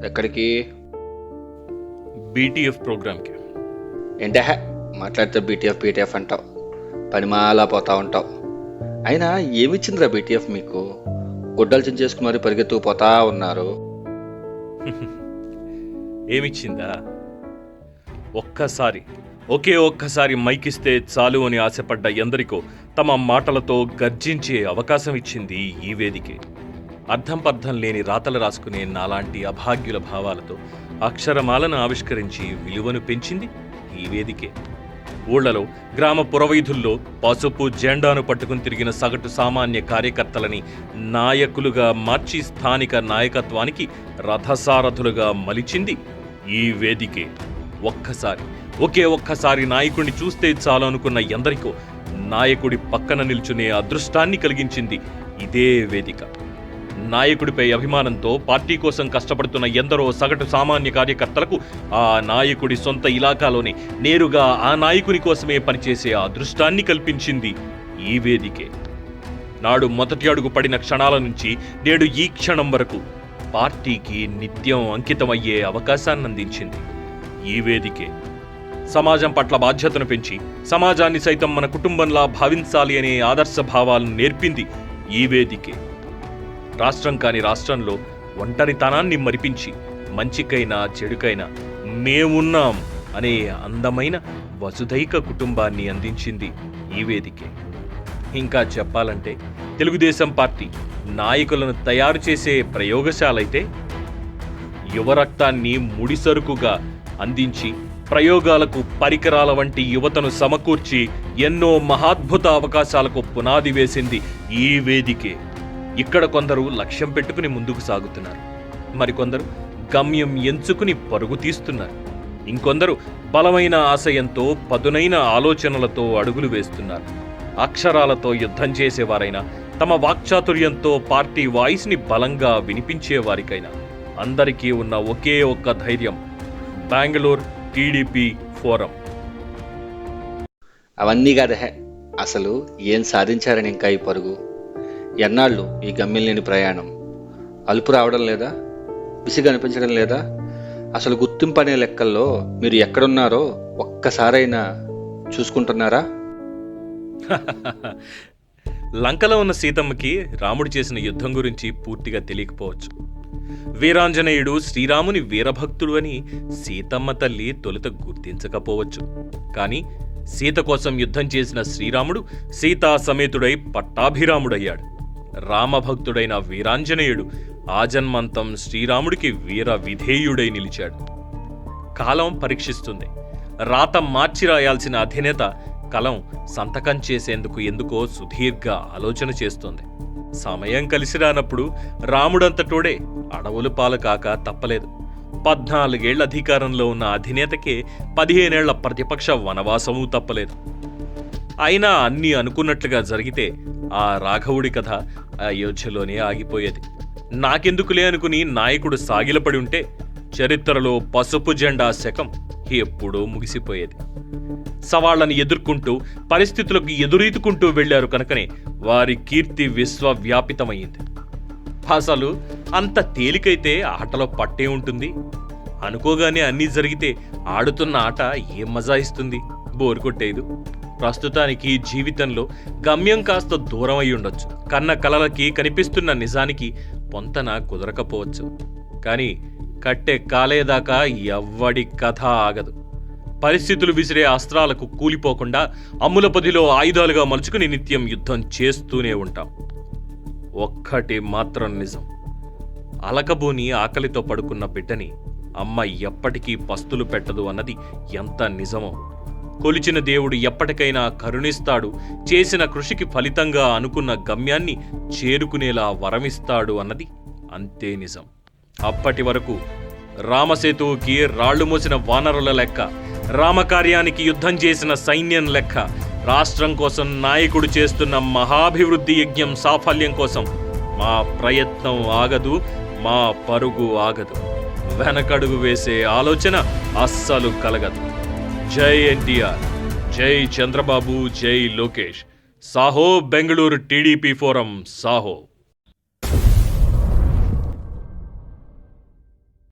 ఎక్కడికి? బీటీఎఫ్ ప్రోగ్రామ్కి. ఏంటే మాట్లాడితే బీటీఎఫ్ బీటీఎఫ్ అంటావు, పనిమాలా పోతా ఉంటావు. అయినా ఏమిచ్చిందిరా బీటీఎఫ్ మీకు? గుడ్డలు చించేసుకుని మరి పరిగెత్తుకు పోతా ఉన్నారు. ఏమిచ్చిందా? ఒకే ఒక్కసారి మైకిస్తే చాలు అని ఆశపడ్డ ఎందరికో తమ మాటలతో గర్జించే అవకాశం ఇచ్చింది ఈ వేదికే. అర్థం పర్థం లేని రాతలు రాసుకునే నాలాంటి అభాగ్యుల భావాలతో అక్షరమాలను ఆవిష్కరించి విలువను పెంచింది ఈ వేదికే. ఊళ్లలో, గ్రామ పురవీధుల్లో పసుపు జెండాను పట్టుకుని తిరిగిన సగటు సామాన్య కార్యకర్తలని నాయకులుగా మార్చి స్థానిక నాయకత్వానికి రథసారథులుగా మలిచింది ఈ వేదికే. ఒకే ఒక్కసారి నాయకుడిని చూస్తే చాలు అనుకున్న ఎందరికో నాయకుడి పక్కన నిల్చునే అదృష్టాన్ని కలిగించింది ఇదే వేదిక. నాయకుడిపై అభిమానంతో పార్టీ కోసం కష్టపడుతున్న ఎందరో సగటు సామాన్య కార్యకర్తలకు ఆ నాయకుడి సొంత ఇలాకాలోనే నేరుగా ఆ నాయకుని కోసమే పనిచేసే అదృష్టాన్ని కల్పించింది ఈ వేదికే. నాడు మొదటి అడుగు పడిన క్షణాల నుంచి నేడు ఈ క్షణం వరకు పార్టీకి నిత్యం అంకితమయ్యే అవకాశాన్ని అందించింది ఈ వేదికే. సమాజం పట్ల బాధ్యతను పెంచి సమాజాన్ని సైతం మన కుటుంబంలా భావించాలి అనే ఆదర్శ భావాలను నేర్పింది ఈ వేదికే. రాష్ట్రం కాని రాష్ట్రంలో ఒంటరితనాన్ని మరిపించి మంచికైనా చెడుకైనా మేమున్నాం అనే అందమైన వసుధైక కుటుంబాన్ని అందించింది ఈ వేదికే. ఇంకా చెప్పాలంటే తెలుగుదేశం పార్టీ నాయకులను తయారు చేసే ప్రయోగశాలైతే యువరక్తాన్ని ముడిసరుకుగా అందించి ప్రయోగాలకు పరికరాల వంటి యువతను సమకూర్చి ఎన్నో మహాద్భుత అవకాశాలకు పునాది వేసింది ఈ వేదికే. ఇక్కడ కొందరు లక్ష్యం పెట్టుకుని ముందుకు సాగుతున్నారు, మరికొందరు గమ్యం ఎంచుకుని పరుగు తీస్తున్నారు, ఇంకొందరు బలమైన ఆశయంతో పదునైన ఆలోచనలతో అడుగులు వేస్తున్నారు. అక్షరాలతో యుద్ధం చేసేవారైనా తమ వాక్చాతుర్యంతో పార్టీ వాయిస్ని బలంగా వినిపించేవారికైనా అందరికీ ఉన్న ఒకే ఒక్క ధైర్యం బెంగళూరు టీడీపీ ఫోరం. అవన్నీ కాదే, అసలు ఏం సాధించారని ఇంకా ఈ పరుగు? ఎన్నాళ్ళు ఈ గమ్యం లేని ప్రయాణం? అలుపు రావడం లేదా? విసిగి అనిపించడం లేదా? అసలు గుర్తింపు అనే లెక్కల్లో మీరు ఎక్కడున్నారో ఒక్కసారైనా చూసుకుంటున్నారా? లంకలో ఉన్న సీతమ్మకి రాముడు చేసిన యుద్ధం గురించి పూర్తిగా తెలియకపోవచ్చు. వీరాంజనేయుడు శ్రీరాముని వీరభక్తుడు అని సీతమ్మ తల్లి తొలుత గుర్తించకపోవచ్చు. కానీ సీత కోసం యుద్ధం చేసిన శ్రీరాముడు సీతా సమేతుడై పట్టాభిరాముడయ్యాడు. రామభక్తుడైన వీరాంజనేయుడు ఆజన్మంతం శ్రీరాముడికి వీర విధేయుడై నిలిచాడు. కాలం పరీక్షిస్తుంది. రాత మార్చి రాయాల్సిన అధినేత కలం సంతకం చేసేందుకు ఎందుకో సుదీర్ఘ ఆలోచన చేస్తోంది. సమయం కలిసి రానప్పుడు రాముడంతటోడే అడవులు పాలు కాక తప్పలేదు. 14 ఏళ్ల అధికారంలో ఉన్న అధినేతకే 15 ఏళ్ల ప్రతిపక్ష వనవాసమూ తప్పలేదు. అయినా అన్నీ అనుకున్నట్లుగా జరిగితే ఆ రాఘవుడి కథ అయోధ్యలోనే ఆగిపోయేది. నాకెందుకులే అనుకుని నాయకుడు సాగిలపడి ఉంటే చరిత్రలో పసుపు జెండా శకం ఎప్పుడూ ముగిసిపోయేది. సవాళ్లను ఎదుర్కొంటూ పరిస్థితులకు ఎదురీదుకుంటూ వెళ్లారు కనుకనే వారి కీర్తి విశ్వవ్యాపితమైంది. అసలు అంత తేలికైతే ఆటలో పట్టే ఉంటుంది. అనుకోగానే అన్నీ జరిగితే ఆడుతున్న ఆట ఏం మజా ఇస్తుంది? బోరు కొట్టేదు. ప్రస్తుతానికి జీవితంలో గమ్యం కాస్త దూరం అయి ఉండొచ్చు. కన్న కలలకి కనిపిస్తున్న నిజానికి పొంతన కుదరకపోవచ్చు. కానీ కట్టె కాలేదాకా ఎవ్వడి కథ ఆగదు. పరిస్థితులు విసిరే అస్త్రాలకు కూలిపోకుండా అమ్ముల పొదిలో ఆయుధాలుగా మలుచుకుని నిత్యం యుద్ధం చేస్తూనే ఉంటాం. ఒక్కటి మాత్రం నిజం, అలకబోని ఆకలితో పడుకున్న బిడ్డని అమ్మ ఎప్పటికీ పస్తులు పెట్టదు అన్నది ఎంత నిజమో, కొలిచిన దేవుడు ఎప్పటికైనా కరుణిస్తాడు, చేసిన కృషికి ఫలితంగా అనుకున్న గమ్యాన్ని చేరుకునేలా వరమిస్తాడు అన్నది అంతే నిజం. అప్పటి వరకు రామసేతువుకి రాళ్లు మోసిన వానరుల లెక్క, రామకార్యానికి యుద్ధం చేసిన సైన్యం లెక్క, రాష్ట్రం కోసం నాయకుడు చేస్తున్న మహాభివృద్ధి యజ్ఞం సాఫల్యం కోసం మా ప్రయత్నం ఆగదు, మా పరుగు ఆగదు. వెనకడుగు వేసే ఆలోచన అస్సలు కలగదు. జై ఎన్టీఆర్, జై చంద్రబాబు, జై లోకేష్. సాహో బెంగళూరు టీడీపీ ఫోరం సాహో.